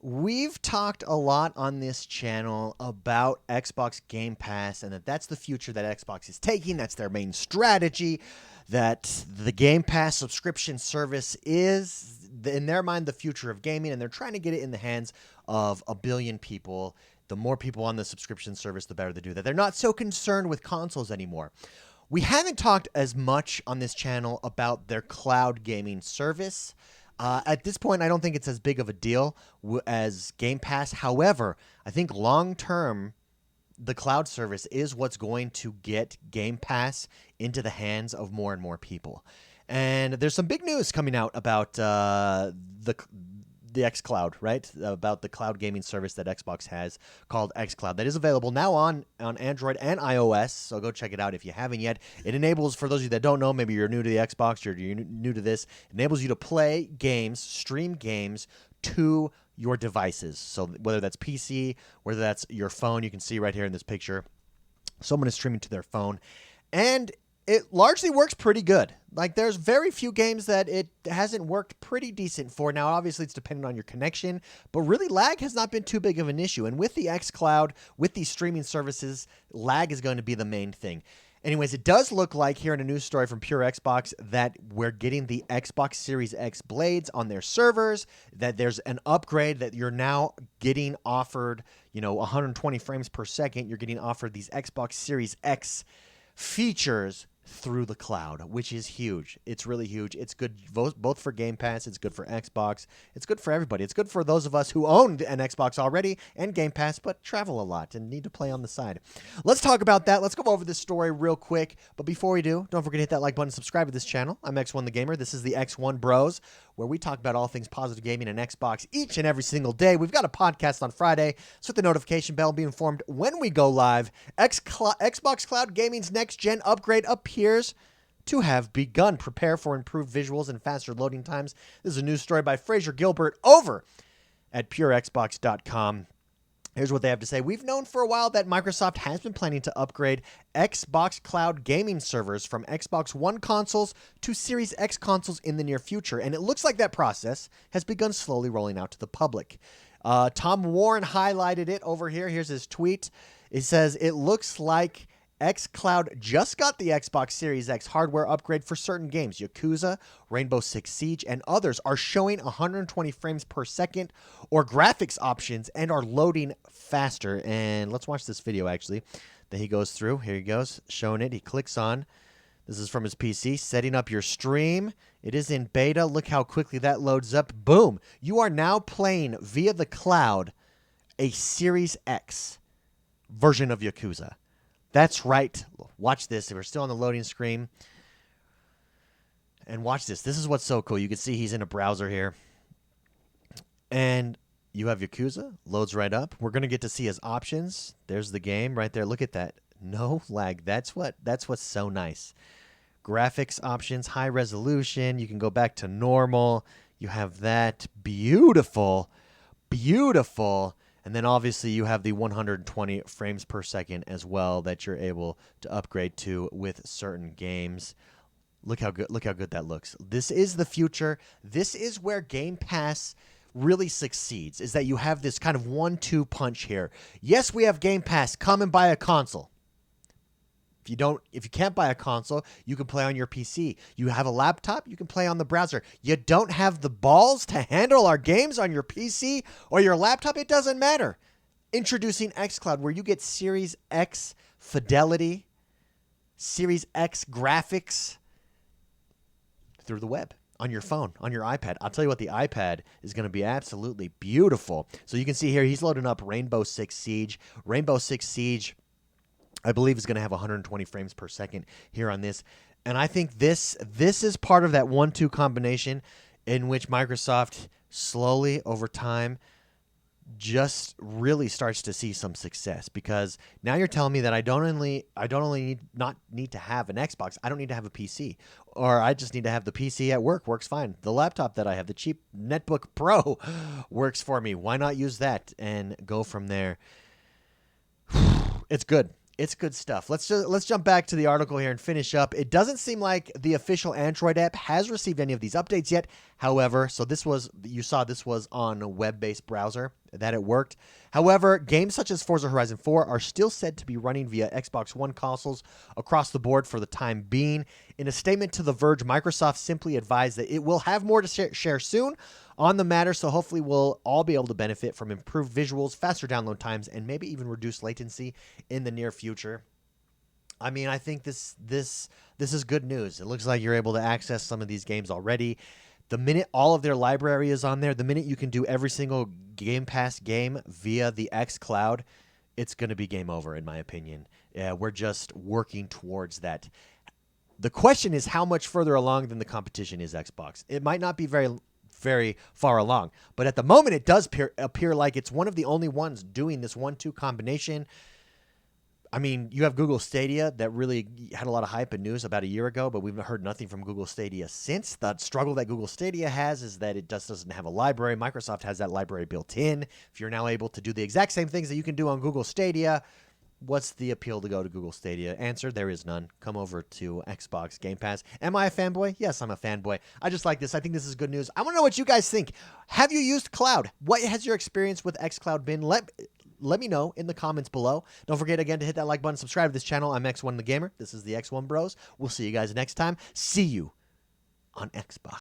We've talked a lot on this channel about Xbox Game Pass and that's the future that Xbox is taking. That's their main strategy, that the Game Pass subscription service is, in their mind, the future of gaming, and they're trying to get it in the hands of a billion people. The more people on the subscription service, the better they do that. They're not so concerned with consoles anymore. We haven't talked as much on this channel about their cloud gaming service. At this point, I don't think it's as big of a deal as Game Pass. However, I think long-term, the cloud service is what's going to get Game Pass into the hands of more and more people. And there's some big news coming out about the Xcloud, right? About the cloud gaming service that Xbox has called Xcloud that is available now on Android and iOS. So go check it out if you haven't yet. It enables, for those of you that don't know, maybe you're new to the Xbox, you're new to this, it enables you to play games, stream games to your devices. So whether that's PC, whether that's your phone, you can see right here in this picture, someone is streaming to their phone. And it largely works pretty good. Like, there's very few games that it hasn't worked pretty decent for. Now, obviously, it's dependent on your connection, but really, lag has not been too big of an issue. And with the xCloud, with these streaming services, lag is going to be the main thing. Anyways, it does look like, here in a news story from Pure Xbox, that we're getting the Xbox Series X blades on their servers, that there's an upgrade, that you're now getting offered, 120 frames per second. You're getting offered these Xbox Series X features through the cloud, which is huge. It's really huge. It's good both for Game Pass. It's good for Xbox. It's good for everybody. It's good for those of us who owned an Xbox already and Game Pass, but travel a lot and need to play on the side. Let's talk about that. Let's go over this story real quick. But before we do, don't forget to hit that like button, subscribe to this channel. I'm X1 the Gamer. This is the XoneBros, where we talk about all things positive gaming and Xbox each and every single day. We've got a podcast on Friday, so hit the notification bell, be informed when we go live. Xbox Cloud Gaming's next-gen upgrade appears to have begun. Prepare for improved visuals and faster loading times. This is a news story by Fraser Gilbert over at purexbox.com. Here's what they have to say. We've known for a while that Microsoft has been planning to upgrade Xbox Cloud gaming servers from Xbox One consoles to Series X consoles in the near future, and it looks like that process has begun slowly rolling out to the public. Tom Warren highlighted it over here. Here's his tweet. It says, it looks like Xcloud just got the Xbox Series X hardware upgrade for certain games. Yakuza, Rainbow Six Siege, and others are showing 120 frames per second or graphics options and are loading faster. And let's watch this video, actually, that he goes through. Here he goes, showing it. He clicks on. This is from his PC. Setting up your stream. It is in beta. Look how quickly that loads up. Boom. You are now playing via the cloud a Series X version of Yakuza. That's right. Watch this. We're still on the loading screen. And watch this. This is what's so cool. You can see he's in a browser here. And you have Yakuza. Loads right up. We're going to get to see his options. There's the game right there. Look at that. No lag. That's what's so nice. Graphics options, high resolution. You can go back to normal. You have that. Beautiful. Beautiful. And then obviously you have the 120 frames per second as well that you're able to upgrade to with certain games. Look how good that looks. This is the future. This is where Game Pass really succeeds, is that you have this kind of 1-2 punch here. Yes, we have Game Pass. Come and buy a console. If you can't buy a console, you can play on your PC. You have a laptop, you can play on the browser. You don't have the balls to handle our games on your PC or your laptop, it doesn't matter. Introducing Xcloud, where you get Series X fidelity, Series X graphics through the web, on your phone, on your iPad. I'll tell you what, the iPad is going to be absolutely beautiful. So you can see here, he's loading up Rainbow Six Siege. Rainbow Six Siege, I believe, is going to have 120 frames per second here on this. And I think this is part of that 1-2 combination in which Microsoft slowly over time just really starts to see some success, because now you're telling me that I don't only need to have an Xbox, I don't need to have a PC, or I just need to have the PC at work. Works fine. The laptop that I have, the cheap Netbook Pro, works for me. Why not use that and go from there? It's good. It's good stuff. Let's jump back to the article here and finish up. It doesn't seem like the official Android app has received any of these updates yet. However, so you saw this was on a web-based browser that it worked. However, games such as Forza Horizon 4 are still said to be running via Xbox One consoles across the board for the time being. In a statement to The Verge, Microsoft simply advised that it will have more to share soon on the matter, so hopefully we'll all be able to benefit from improved visuals, faster download times, and maybe even reduced latency in the near future. I mean, I think this is good news. It looks like you're able to access some of these games already. The minute all of their library is on there, the minute you can do every single Game Pass game via the Xcloud, it's going to be game over, in my opinion. We're just working towards that. The question is how much further along than the competition is Xbox. It might not be very far along, but at the moment it does appear like it's one of the only ones doing this 1-2 combination. I mean, you have Google Stadia that really had a lot of hype and news about a year ago, but we've heard nothing from Google Stadia since. The struggle that Google Stadia has is that it just doesn't have a library. Microsoft has that library built in. If you're now able to do the exact same things that you can do on Google Stadia, what's the appeal to go to Google Stadia? Answer, there is none. Come over to Xbox Game Pass. Am I a fanboy? Yes, I'm a fanboy. I just like this. I think this is good news. I want to know what you guys think. Have you used cloud? What has your experience with Xcloud been? Let me know in the comments below. Don't forget again to hit that like button, subscribe to this channel. I'm X1 the Gamer. This is the X1 Bros. We'll see you guys next time. See you on Xbox.